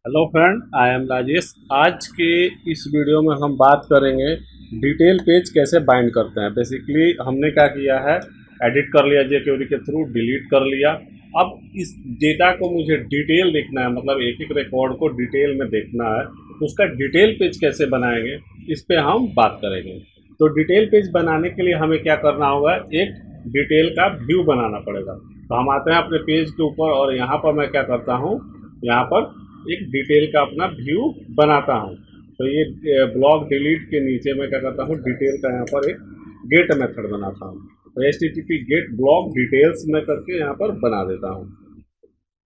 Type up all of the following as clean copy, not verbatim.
Hello friend, I am Rajesh. आज के इस वीडियो में हम बात करेंगे डिटेल पेज कैसे बाइंड करते हैं। बेसिकली हमने क्या किया है, एडिट कर लिया jQuery के थ्रू, डिलीट कर लिया। अब इस डेटा को मुझे डिटेल देखना है, मतलब एक एक रिकॉर्ड को डिटेल में देखना है, तो उसका डिटेल पेज कैसे बनाएंगे इस पे हम बात करेंगे। तो डिटेल पेज बनाने के लिए हमें क्या करना होगा, एक डिटेल का व्यू बनाना पड़ेगा। तो हम आते हैं अपने पेज के ऊपर और यहाँ पर मैं क्या करता हूँ, यहाँ पर एक डिटेल का अपना व्यू बनाता हूँ। तो ये ब्लॉक डिलीट के नीचे मैं क्या करता हूँ, डिटेल का यहाँ पर एक गेट मेथड बनाता हूँ। तो HTTP गेट ब्लॉक डिटेल्स में करके यहाँ पर बना देता हूँ।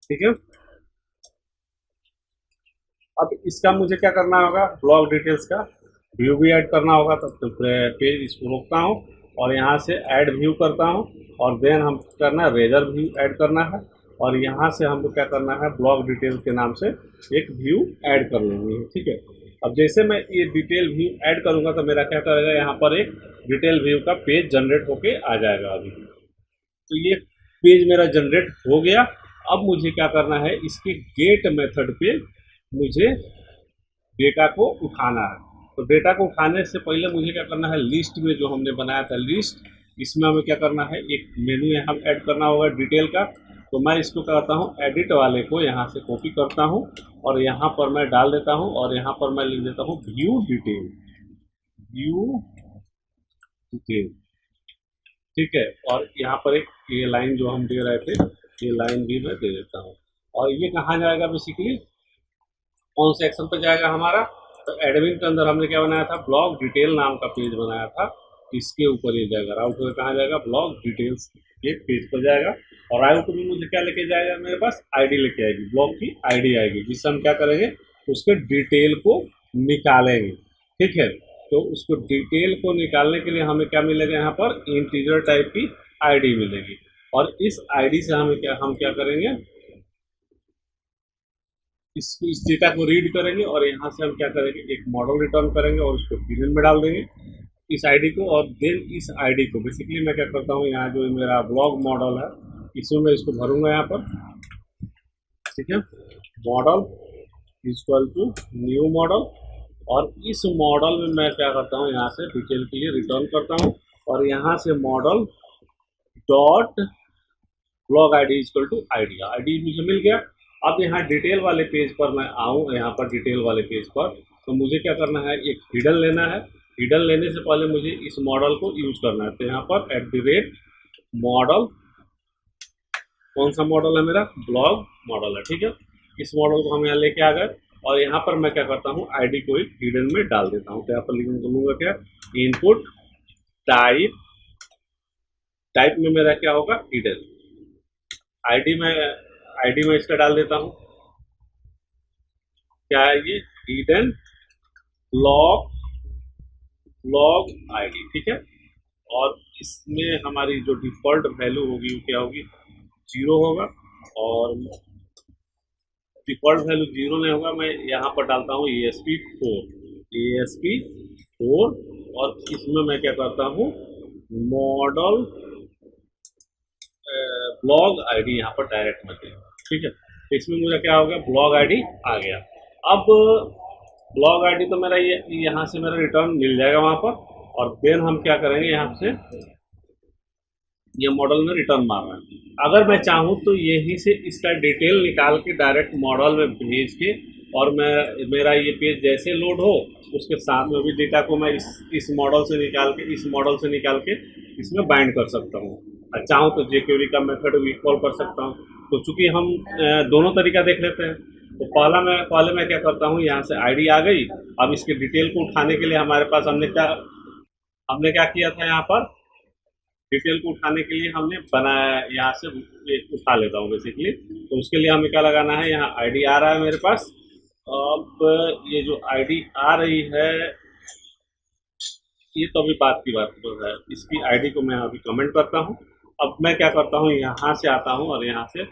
ठीक है, अब इसका मुझे क्या करना होगा, ब्लॉक डिटेल्स का व्यू भी ऐड करना होगा। तब तो पेज इसको रोकता हूँ और यहाँ से ऐड व्यू करता हूँ और देन हम करना है रेजर व्यू ऐड करना है और यहाँ से हमको क्या करना है, ब्लॉक डिटेल के नाम से एक व्यू ऐड कर लेंगे। ठीक है, अब जैसे मैं ये डिटेल व्यू ऐड करूँगा तो मेरा क्या करेगा, यहाँ पर एक डिटेल व्यू का पेज जनरेट होके आ जाएगा। अभी तो ये पेज मेरा जनरेट हो गया। अब मुझे क्या करना है, इसके गेट मेथड पे मुझे डेटा को उठाना है। तो डेटा को उठाने से पहले मुझे क्या करना है, लिस्ट में जो हमने बनाया था लिस्ट, इसमें हमें क्या करना है, एक मेनू यहाँ ऐड करना होगा डिटेल का। तो मैं इसको करता हूँ, एडिट वाले को यहाँ से कॉपी करता हूँ और यहाँ पर मैं डाल देता हूँ और यहाँ पर मैं लिख देता हूँ व्यू डिटेल, व्यू डिटेल। ठीक है, और यहाँ पर एक ये लाइन जो हम दे रहे थे, ये लाइन भी मैं दे देता हूँ। और ये कहाँ जाएगा, बेसिकली कौन से एक्शन पर जाएगा हमारा, तो एडमिन के अंदर हमने क्या बनाया था, ब्लॉक डिटेल नाम का पेज बनाया था, इसके ऊपर ये जाएगा। राउट में कहाँ जाएगा, ब्लॉक डिटेल्स के पेज पर जाएगा। और राउट में मुझे क्या लेके जाएगा, मेरे पास आईडी लेके आएगी, ब्लॉक की आईडी आएगी, जिससे हम क्या करेंगे, उसके डिटेल को निकालेंगे। ठीक है, तो उसको डिटेल को निकालने के लिए हमें क्या मिलेगा, यहाँ पर इंटीजर टाइप की आईडी मिलेगी। और इस आईडी से हम क्या करेंगे, इस डेटा को रीड करेंगे और यहाँ से हम क्या करेंगे, एक मॉडल रिटर्न करेंगे और उसको हिडन में डाल देंगे इस आईडी को। और देन इस आईडी को बेसिकली मैं क्या करता हूँ, यहाँ जो मेरा ब्लॉग मॉडल है इसमें मैं इसको भरूंगा यहाँ पर। ठीक है, model equal to new model, और इस मॉडल में मैं क्या करता हूँ, यहाँ से डिटेल के लिए रिटर्न करता हूँ और यहाँ से model dot blog ID equal to ID मुझे मिल गया। अब यहाँ डिटेल वाले पेज पर मैं आऊँ, यहाँ पर डिटेल वाले पेज पर, तो मुझे क्या करना है, एक हिडन लेना है। हिडन लेने से पहले मुझे इस मॉडल को यूज करना है। तो यहाँ पर @मॉडल, कौन सा मॉडल है मेरा, ब्लॉग मॉडल है। ठीक है, इस मॉडल को हम यहाँ लेके आ गए और यहाँ पर मैं क्या करता हूँ, आईडी को एक हिडन में डाल देता हूँ। तो यहाँ पर लिखूंगा क्या, इनपुट टाइप में मेरा क्या होगा, हिडन। आईडी में इसका डाल देता हूँ, क्या है ये, हिडन ब्लॉग आईडी। ठीक है, और इसमें हमारी जो डिफॉल्ट वैल्यू होगी वो क्या होगी, 0 होगा। और डिफॉल्ट वैल्यू 0 नहीं होगा, मैं यहाँ पर डालता हूँ ASP4 और इसमें मैं क्या करता हूँ, मॉडल ब्लॉग आईडी यहाँ पर डायरेक्ट में देगा। ठीक है, तो इसमें मुझे क्या हो गया, ब्लॉग आईडी आ गया। अब ब्लॉग आईडी तो मेरा ये यहाँ से मेरा रिटर्न मिल जाएगा वहाँ पर, और देन हम क्या करेंगे, यहाँ से ये मॉडल में रिटर्न मार रहा है। अगर मैं चाहूँ तो यहीं से इसका डिटेल निकाल के डायरेक्ट मॉडल में भेज के, और मेरा ये पेज जैसे लोड हो उसके साथ में भी डेटा को मैं इस मॉडल से निकाल के इसमें बाइंड कर सकता हूँ। चाहूँ तो jQuery का मेथड भी कॉल कर सकता हूँ। तो चूंकि हम दोनों तरीका देख लेते हैं, तो पहले मैं क्या करता हूँ, यहाँ से आईडी आ गई। अब इसके डिटेल को उठाने के लिए हमारे पास हमने क्या किया था, यहाँ पर डिटेल को उठाने के लिए हमने बनाया, यहाँ से उठा लेता हूँ बेसिकली। तो उसके लिए हमें क्या लगाना है, यहाँ आईडी आ रहा है मेरे पास। अब ये जो आईडी आ रही है, ये तो अभी बात की बात तो है, इसकी आईडी को मैं अभी कमेंट करता हूँ। अब मैं क्या करता हूँ, यहाँ से आता हूँ और यहाँ से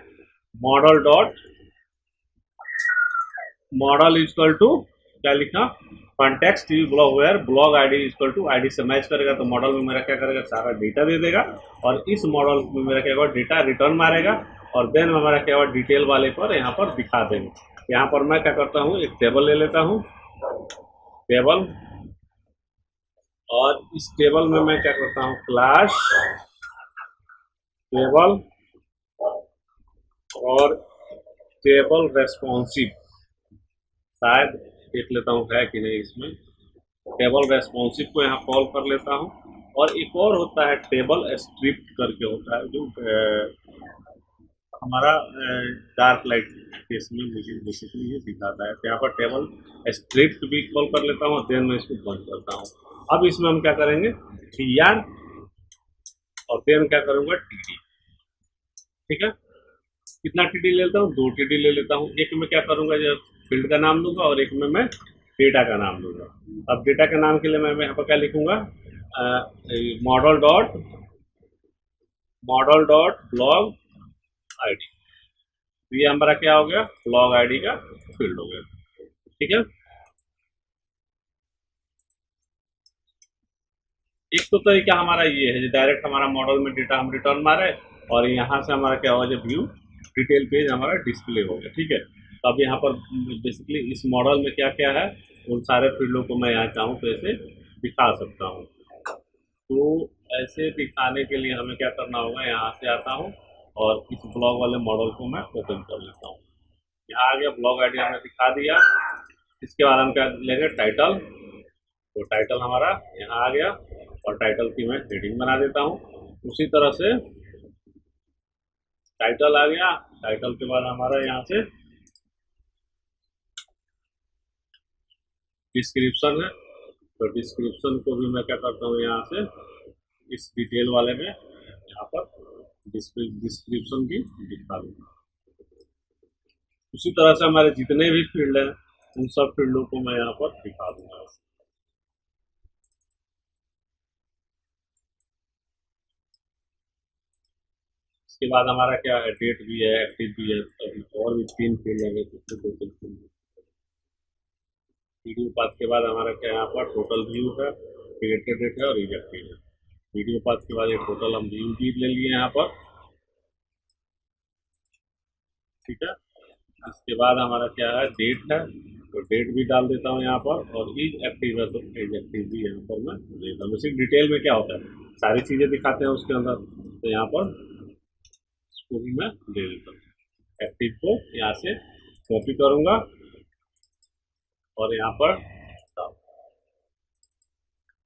मॉडल इक्वल टू क्या लिखा, context blog where blog ID equal to ID से मैच करेगा। तो मॉडल में मेरा क्या करेगा, सारा डेटा दे देगा और इस मॉडल में मेरा क्या होगा, डेटा रिटर्न मारेगा और देन हमारा क्या होगा, डिटेल वाले पर यहाँ पर दिखा देंगे। यहाँ पर मैं क्या करता हूँ, एक टेबल ले लेता हूँ, टेबल, और इस टेबल में मैं क्या करता हूँ, क्लास टेबल और टेबल रेस्पॉन्सिव, शायद देख लेता हूँ है कि नहीं इसमें, टेबल रेस्पॉन्सिव को यहाँ कॉल कर लेता हूँ। और एक और होता है टेबल स्ट्रिप्ट करके होता है, जो हमारा डार्क लाइट केस में मुझे बेसिकली ये दिखाता है। तो यहाँ पर टेबल स्ट्रिप्ट भी कॉल कर लेता हूँ, देन मैं इसको बंद करता हूँ। अब इसमें हम क्या करेंगे, tr, और देन क्या करूँगा, td। ठीक है, कितना टीडी ले लेता हूँ, 2 टीडी ले लेता हूँ। एक में क्या करूँगा, जब फील्ड का नाम लूँगा और एक में मैं डेटा का नाम लूँगा। अब डेटा के नाम के लिए मैं यहाँ पर क्या लिखूँगा, मॉडल डॉट ब्लॉग आईडी। तो ये हमारा क्या हो गया, ब्लॉग आईडी का फील्ड हो गया। ठीक है, एक तो तरीका हमारा ये है, डायरेक्ट हमारा मॉडल में डेटा हम रिटर्न मारे और यहाँ से हमारा क्या होगा, जब व्यू डिटेल पेज हमारा डिस्प्ले हो गया। ठीक है, तो अब यहाँ पर बेसिकली इस मॉडल में क्या क्या है, उन सारे फील्डों को मैं यहाँ चाहूँ तो ऐसे दिखा सकता हूँ। तो ऐसे दिखाने के लिए हमें क्या करना होगा, यहाँ से आता हूँ और इस ब्लॉग वाले मॉडल को मैं ओपन कर लेता हूँ। यहाँ आ गया, ब्लॉग आइडिया हमने दिखा दिया। इसके बाद हम क्या लेंगे, टाइटल। तो टाइटल हमारा यहाँ आ गया और टाइटल की मैं हेडिंग बना देता हूँ। उसी तरह से टाइटल आ गया, टाइटल के बाद हमारा यहाँ से डिस्क्रिप्शन है, तो डिस्क्रिप्शन को भी मैं क्या करता हूँ, यहाँ से इस डिटेल वाले में यहाँ पर डिस्क्रिप्शन भी दिखा दूँगा। उसी तरह से हमारे जितने भी फील्ड हैं उन सब फील्डों को मैं यहाँ पर दिखा दूंगा। इसके बाद हमारा क्या है, डेट भी है, एक्टिव भी है, अभी और भी 3 फील्ड है, टोटल फील्ड। वीडियो पाथ के बाद हमारा क्या, यहाँ पर टोटल व्यू है, क्रिएटेड डेट है और इजेक्टिव है। वीडियो पाथ के बाद एक टोटल हम व्यू भी ले लिए यहाँ पर। ठीक है, इसके बाद हमारा क्या है, डेट है, तो डेट भी डाल देता हूँ यहाँ पर, और इज एक्टिव है तो इज एक्टिव भी यहाँ पर मैं देता हूँ। इसी डिटेल में क्या होता है, सारी चीज़ें दिखाते हैं उसके अंदर, तो यहाँ पर इसको भी मैं दे देता हूँ। एक्टिव को यहाँ से कॉपी करूँगा और यहाँ पर,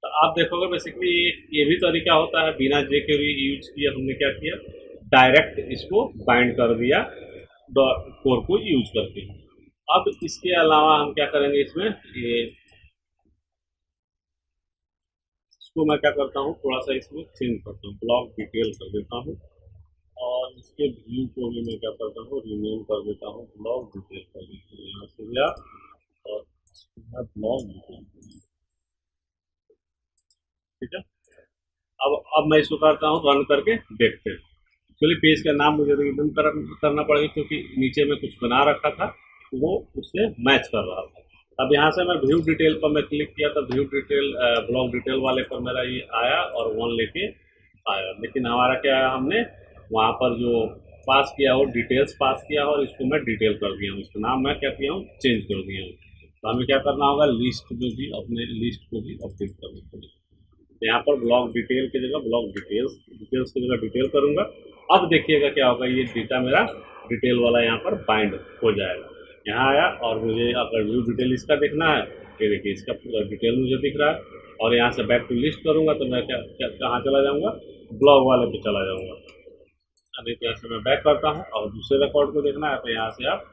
तो आप देखोगे बेसिकली ये भी तरीका होता है, बिना jQuery यूज किए हमने क्या किया, डायरेक्ट इसको बाइंड कर दिया कोर को यूज करके। अब इसके अलावा हम क्या करेंगे, इसमें ये इसको मैं क्या करता हूँ, थोड़ा सा इसमें चेंज करता हूँ, ब्लॉक डिटेल कर देता हूँ, और इसके व्यू को भी मैं क्या करता हूँ, रिनेम कर देता हूँ, ब्लॉक डिटेल कर देता हूँ। यहाँ से गया और ब्लॉक डिटेल। ठीक है, अब मैं इसको करता हूँ, रन करके देखते हैं। एक्चुअली पेज का नाम मुझे रिटर्न करना पड़ेगा, क्योंकि नीचे में कुछ बना रखा था वो उससे मैच कर रहा था। अब यहाँ से मैं व्यू डिटेल पर मैं क्लिक किया, तो व्यू डिटेल ब्लॉक डिटेल वाले पर मेरा ये आया और 1 लेके आया, लेकिन हमारा क्या है, हमने वहाँ पर जो पास किया हो, डिटेल्स पास किया और इसको मैं डिटेल कर दिया हूँ, इसका नाम मैं क्या किया हूँ, चेंज कर दिया हूँ। तो हमें क्या करना होगा, लिस्ट में भी अपने लिस्ट को भी अपडेट करना पड़ेगा। तो यहाँ पर ब्लॉक डिटेल की जगह ब्लॉक डिटेल्स की जगह डिटेल करूँगा। अब देखिएगा क्या होगा, ये डेटा मेरा डिटेल वाला यहाँ पर बाइंड हो जाएगा। यहाँ आया और मुझे अगर व्यू डिटेल इसका देखना है, ये देखिए इसका पूरा डिटेल मुझे दिख रहा है। और यहाँ से बैक टू लिस्ट करूँगा तो मैं कहाँ चला जाऊँगा, ब्लॉग वाले पे चला जाऊँगा। अभी तो ऐसे मैं बैक करता हूँ और दूसरे रिकॉर्ड को देखना है तो यहाँ से आप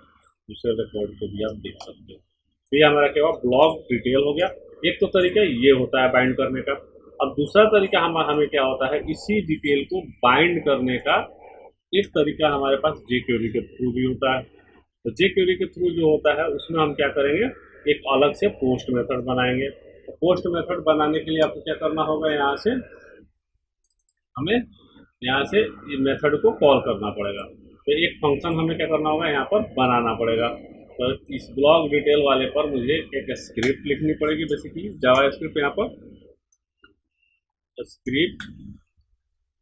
दूसरे रिकॉर्ड को भी आप देख सकते हो। तो ये हमारा क्या हुआ, ब्लॉग डिटेल हो गया। एक तो तरीका ये होता है बाइंड करने का। अब दूसरा तरीका हमें क्या होता है, इसी डिटेल को बाइंड करने का एक तरीका हमारे पास jQuery के थ्रू भी होता है। तो jQuery के थ्रू जो होता है उसमें हम क्या करेंगे, एक अलग से पोस्ट मेथड बनाएंगे। तो पोस्ट मेथड बनाने के लिए आपको क्या करना होगा, यहाँ से हमें यहाँ से मेथड को कॉल करना पड़ेगा। तो एक फंक्शन हमें क्या करना होगा, यहाँ पर बनाना पड़ेगा। तो इस ब्लॉग डिटेल वाले पर मुझे एक स्क्रिप्ट लिखनी पड़ेगी, बेसिकली जावा स्क्रिप्ट। यहाँ पर स्क्रिप्ट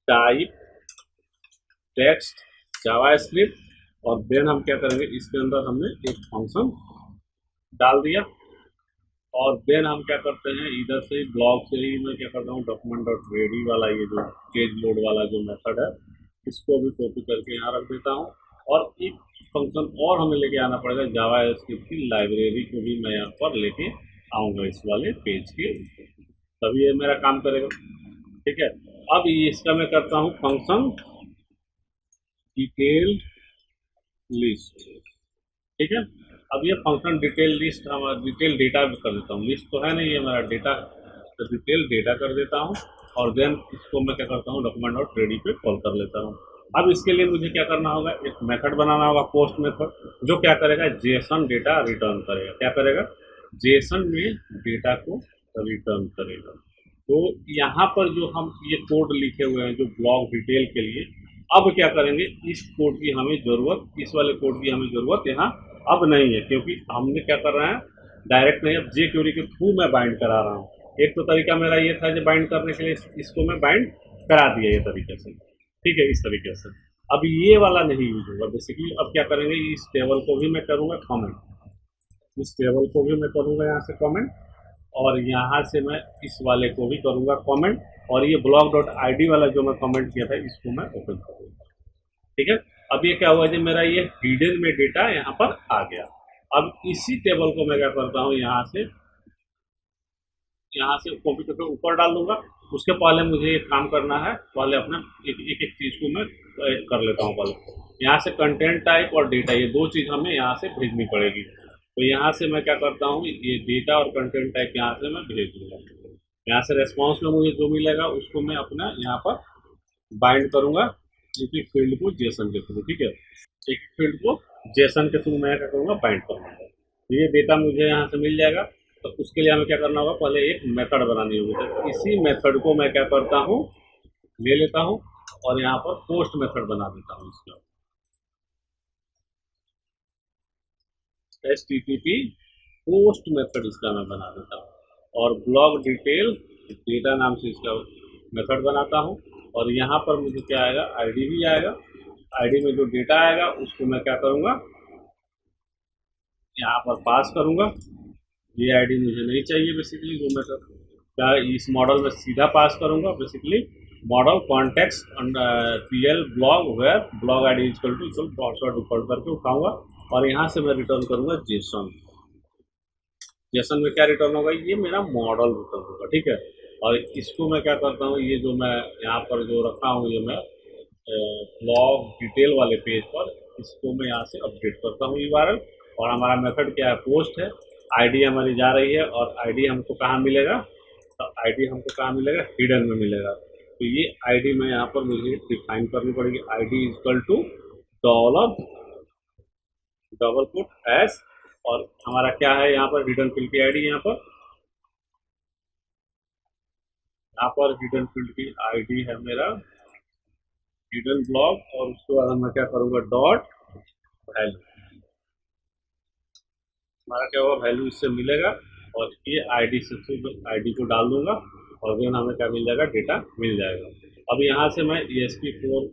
टाइप टेक्स्ट जावा स्क्रिप्ट, और देन हम क्या करेंगे, इसके अंदर हमने एक फंक्शन डाल दिया। और देन हम क्या करते हैं, इधर से ब्लॉग से ही मैं क्या करता हूँ, डॉक्यूमेंट डॉट रेडी वाला ये जो पेज लोड वाला जो मेथड है, इसको भी कॉपी करके यहाँ रख देता हूँ। और एक फंक्शन और हमें लेके आना पड़ेगा, जावा स्क्रिप्ट की लाइब्रेरी को भी मैं यहाँ पर लेके आऊँगा इस वाले पेज के, तभी ये मेरा काम करेगा। ठीक है, अब ये इसका मैं करता हूँ फंक्शन डिटेल लिस्ट। ठीक है, अब ये function detail list detail data भी कर देता हूँ, लिस्ट तो है नहीं, ये मेरा डेटा, तो डिटेल डेटा कर देता हूँ। और देन इसको मैं क्या करता हूँ, डॉक्यूमेंट डॉट रेडी पे कॉल कर लेता हूँ। अब इसके लिए मुझे क्या करना होगा, एक मेथड बनाना होगा, पोस्ट मेथड, जो क्या करेगा, जेसन डेटा रिटर्न करेगा। क्या करेगा, जेसन में डेटा को रिटर्न करेगा। तो यहाँ पर जो हम ये कोड लिखे हुए हैं जो ब्लॉग डिटेल के लिए, अब क्या करेंगे, इस कोड की हमें ज़रूरत, इस वाले कोड की हमें ज़रूरत यहाँ अब नहीं है, क्योंकि हमने क्या कर रहे हैं, डायरेक्ट नहीं, अब जे क्यूरी के थ्रू मैं बाइंड करा रहा हूँ। एक तो तरीका मेरा ये था जो बाइंड करने के लिए इसको मैं बाइंड करा दिया ये तरीके से। ठीक है, इस तरीके से अब ये वाला नहीं यूज होगा बेसिकली। अब क्या करेंगे, इस टेबल को भी मैं करूँगा कमेंट, इस टेबल को भी मैं करूँगा यहाँ से कमेंट, और यहाँ से मैं इस वाले को भी करूँगा कमेंट, और ये ब्लॉग डॉट आई डी वाला जो मैं कमेंट किया था इसको मैं ओपन करूँगा। ठीक है, अब ये क्या हुआ जी, मेरा ये हिडन में डेटा यहाँ पर आ गया। अब इसी टेबल को मैं क्या करता हूँ, यहाँ से कॉपी करके ऊपर डाल दूंगा। उसके पहले मुझे एक काम करना है, पहले अपना एक एक चीज़ को मैं कर लेता हूँ। पहले यहाँ से कंटेंट टाइप और डेटा, ये दो चीज़ हमें यहाँ से भेजनी पड़ेगी। तो यहाँ से मैं क्या करता हूँ, ये डेटा और कंटेंट टाइप यहाँ से मैं भेज दूँगा। यहाँ से रेस्पॉन्स में मुझे जो मिलेगा उसको मैं अपना यहाँ पर बाइंड करूँगा, एक एक फील्ड को जेसन के थ्रू। ठीक है, एक फील्ड को जेसन के थ्रू मैं क्या करूँगा, बाइंड करूँगा। ये डेटा मुझे यहाँ से मिल जाएगा। तो उसके लिए हमें क्या करना होगा, पहले एक मेथड बनानी होगी। तो इसी मेथड को मैं क्या करता हूँ, ले लेता हूँ और यहाँ पर पोस्ट मेथड बना देता हूँ। इसका HTTP पोस्ट मेथड इसका मैं बना देता हूँ, और ब्लॉग डिटेल डेटा नाम से इसका मेथड बनाता हूँ। और यहाँ पर मुझे क्या आएगा, आईडी भी आएगा। आईडी में जो डेटा आएगा उसको मैं क्या करूँगा, यहाँ पर पास करूँगा। ये आईडी मुझे नहीं चाहिए बेसिकली, जो मैं क्या इस मॉडल में सीधा पास करूँगा basically, model context PL blog where blog I D equal to password default करके उठाऊंगा। और यहाँ से मैं रिटर्न करूँगा जेसन। जेसन में क्या रिटर्न होगा, ये मेरा मॉडल रिटर्न होगा। ठीक है, और इसको मैं क्या करता हूँ, ये जो मैं यहाँ पर जो रखा हूँ, ये मैं ब्लॉग डिटेल वाले पेज पर, इसको मैं यहाँ से अपडेट करता हूँ URL। और हमारा मेथड क्या है, पोस्ट है। आईडी हमारी जा रही है, और आईडी हमको कहाँ मिलेगा, तो आईडी हमको कहाँ मिलेगा, हिडन में मिलेगा। तो ये आईडी में यहाँ पर मुझे डिफाइन करनी पड़ेगी, ID equal to dollar double quote S. और हमारा क्या है यहाँ पर, हिडन फील्ड की आईडी, यहाँ पर हिडन फील्ड की आईडी है मेरा हिडन ब्लॉग। और उसके बाद मैं क्या करूँगा, डॉट वैल्यू, हमारा क्या होगा, वैल्यू इससे मिलेगा। और ये आईडी से आईडी को डाल दूंगा, और देन हमें क्या मिल जाएगा, डेटा मिल जाएगा। अब यहाँ से मैं ESP4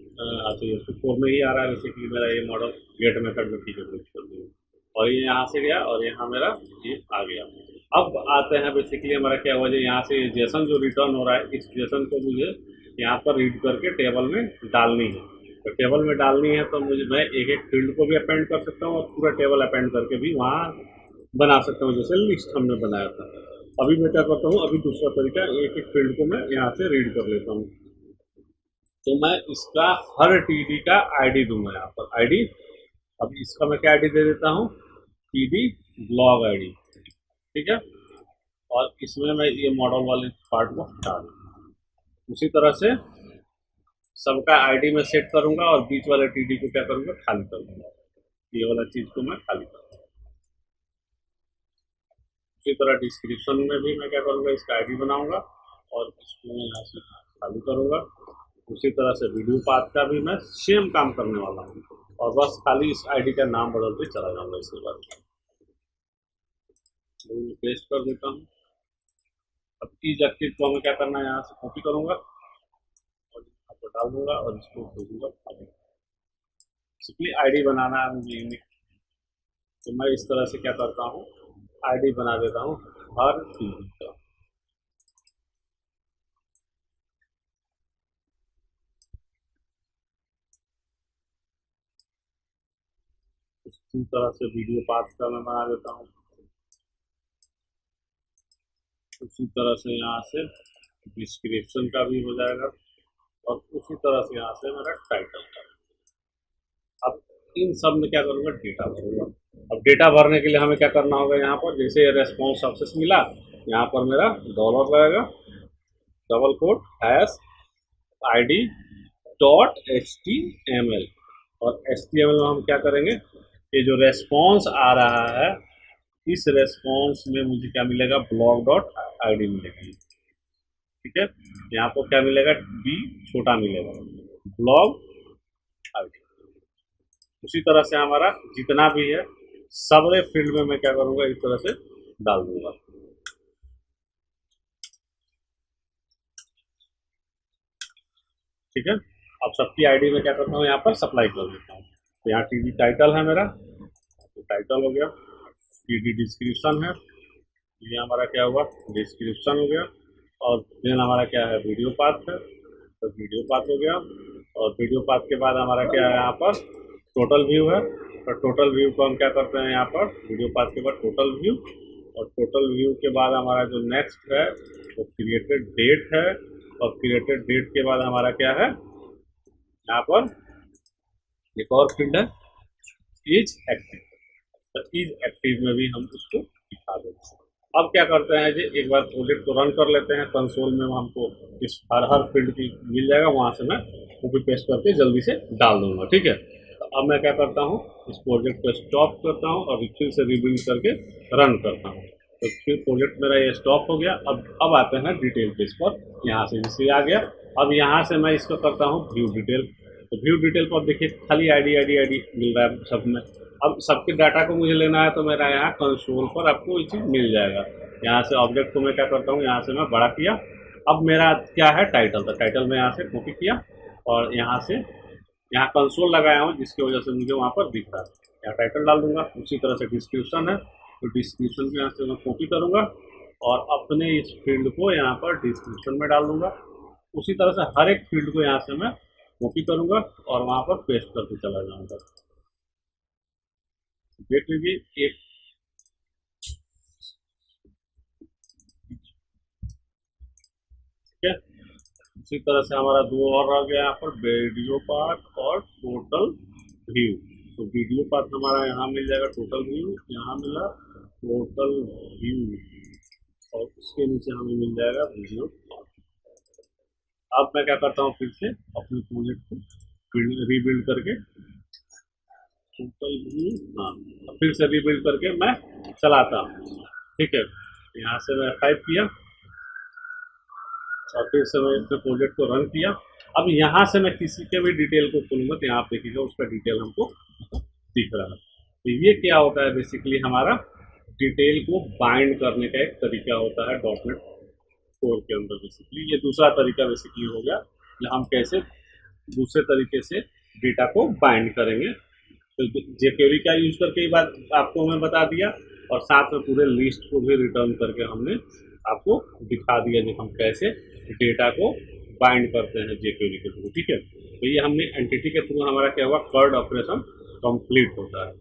ESP4 में ही आ रहा है बेसिकली मेरा ये मॉडल, गेट मेथड में ठीक है कर दूँगा। और ये यहाँ से गया, और यहाँ मेरा ये आ गया। अब आते हैं बेसिकली हमारा क्या हुआ, यहाँ से जेसन जो रिटर्न हो रहा है, इस जेसन को मुझे यहाँ पर रीड करके टेबल में डालनी है। तो टेबल में डालनी है तो मैं एक एक फील्ड को भी अपेंड कर सकता हूँ, और पूरा टेबल अपेंड करके भी वहाँ बना सकता हूँ, जैसे लिस्ट हमने बनाया था। अभी मैं क्या करता हूँ, अभी दूसरा तरीका, एक एक फील्ड को मैं यहाँ से रीड कर लेता हूँ। तो मैं इसका हर TD का आईडी दूंगा यहाँ पर, आईडी। अब इसका मैं क्या आईडी दे देता हूँ, TD ब्लॉग आईडी। ठीक है, और इसमें मैं ये मॉडल वाले पार्ट को हटा दूँगा। उसी तरह से सबका आईडी में सेट करूँगा, और बीच वाले TD को क्या करूँगा, खाली कर दूँगा। ये वाला चीज़ को मैं खाली करूँगा। उसी तरह डिस्क्रिप्शन में भी मैं क्या करूँगा, इसका आईडी बनाऊँगा, और इसको मैं यहाँ से खाली करूँगा। उसी तरह से वीडियो पाथ का भी मैं सेम काम करने वाला हूँ, और बस खाली इस आईडी का नाम बदलते चला जाऊँगा। इसके बाद पेस्ट कर देता हूँ। अब इस एक्टिव को हमें क्या करना है, यहाँ से कॉपी करूँगा और यहाँ पर डाल दूँगा, और इसको भेजूँगा खाली। सिंपली आईडी बनाना है मुझे यूनिक, तो मैं इस तरह से क्या करता हूँ, आईडी बना देता हूँ हर फील्ड का। इसी तरह से वीडियो पाथ का मैं बना देता हूँ। उसी तरह से यहाँ से डिस्क्रिप्शन का भी हो जाएगा, और उसी तरह से यहाँ से मेरा टाइटल का। अब इन सब में क्या करूँगा, डेटा भरूँगा। अब डेटा भरने के लिए हमें क्या करना होगा, यहाँ पर जैसे रेस्पॉन्स सक्सेस मिला, यहाँ पर मेरा डॉलर लगेगा, double quote hash ID .html, और HTML में हम क्या करेंगे, ये जो रेस्पॉन्स आ रहा है, इस रेस्पॉन्स में मुझे क्या मिलेगा, blog.id मिलेगी। ठीक है, यहाँ पर क्या मिलेगा, b छोटा मिलेगा, blog id। उसी तरह से हमारा जितना भी है सबरे फील्ड में मैं क्या करूँगा, इस तरह से डाल दूंगा। ठीक है, अब सबकी आईडी में क्या करता हूँ, यहाँ पर सप्लाई कर देता हूँ। तो यहाँ टीडी टाइटल है मेरा, तो टाइटल हो गया, टीडी डिस्क्रिप्शन है, ये हमारा क्या हुआ, डिस्क्रिप्शन हो गया, और देन हमारा क्या है, वीडियो पाथ है, तो वीडियो पाथ हो गया, और वीडियो पाथ के बाद हमारा क्या है, यहाँ पर टोटल व्यू है, और टोटल व्यू को हम क्या करते हैं, यहाँ पर वीडियो पाथ के बाद टोटल व्यू, और टोटल व्यू के बाद हमारा जो नेक्स्ट है वो क्रिएटेड डेट है, और क्रिएटेड डेट के बाद हमारा क्या है, यहाँ पर एक और फील्ड है इज एक्टिव, तो इज एक्टिव में भी हम उसको दिखा देते हैं। अब क्या करते हैं जी, एक बार प्रोजेक्ट को रन कर लेते हैं, कंसोल में हमको इस हर फील्ड की मिल जाएगा, वहाँ से मैं कॉपी पेस्ट करके जल्दी से डाल दूंगा। ठीक है, तो अब मैं क्या करता हूँ, इस प्रोजेक्ट को स्टॉप करता हूँ और फिर से रिबिल्ड करके रन करता हूँ। तो फिर प्रोजेक्ट मेरा ये स्टॉप हो गया। अब आते हैं डिटेल पेज पर, यहाँ से जैसे आ गया। अब यहाँ से मैं इसको करता हूँ व्यू डिटेल। तो व्यू डिटेल पर देखिए खाली आईडी आईडी आईडी मिल रहा है सब में। अब सबके डाटा को मुझे लेना है तो मेरा यहाँ कंसोल पर आपको ये चीज़ मिल जाएगा। यहाँ से ऑब्जेक्ट को मैं क्या करता हूँ, यहाँ से मैं बड़ा किया। अब मेरा क्या है, टाइटल। तो टाइटल में यहाँ से कॉपी किया और यहाँ से यहाँ कंसोल लगाया हूँ, जिसकी वजह से मुझे वहाँ पर दिख रहा है। यहाँ टाइटल डाल दूंगा। उसी तरह से डिस्क्रिप्शन है, तो डिस्क्रिप्शन को यहाँ से मैं कॉपी करूँगा और अपने इस फील्ड को यहाँ पर डिस्क्रिप्शन में डाल दूंगा। उसी तरह से हर एक फील्ड को यहाँ से मैं कॉपी करूँगा और वहाँ पर पेस्ट करके चला जाऊँगा। देख लीजिए एक ठीक है। उसी तरह से हमारा दो और रह गया यहाँ पर, वीडियो पार्ट और टोटल व्यू। तो वीडियो पार्ट हमारा यहाँ मिल जाएगा, टोटल व्यू यहाँ मिला, टोटल व्यू, और उसके नीचे हमें मिल जाएगा वीडियो पार्ट। अब मैं क्या करता हूँ, फिर से अपने प्रोजेक्ट को रीबिल्ड करके टोटल व्यू, हाँ, फिर से रीबिल्ड करके मैं चलाता हूँ। ठीक है, यहाँ से मैं टाइप किया और फिर से मैं इसमें प्रोजेक्ट को रन किया। अब यहाँ से मैं किसी के भी डिटेल को खोलूँगा तो यहाँ आप देखिएगा उसका डिटेल हमको दिख रहा है। तो ये क्या होता है, बेसिकली हमारा डिटेल को बाइंड करने का एक तरीका होता है डॉटनेट कोर के अंदर। बेसिकली ये दूसरा तरीका बेसिकली हो गया कि हम कैसे दूसरे तरीके से डेटा को बाइंड करेंगे। तो जेक्वेरी का यूज करके ही बात आपको मैं बता दिया, और साथ में पूरे लिस्ट को भी रिटर्न करके हमने आपको दिखा दिया कि हम कैसे डेटा को बाइंड करते हैं जेक्वेरी के थ्रू। ठीक है, तो ये हमने एंटिटी के थ्रू हमारा क्या हुआ, कर्ड ऑपरेशन कंप्लीट होता है।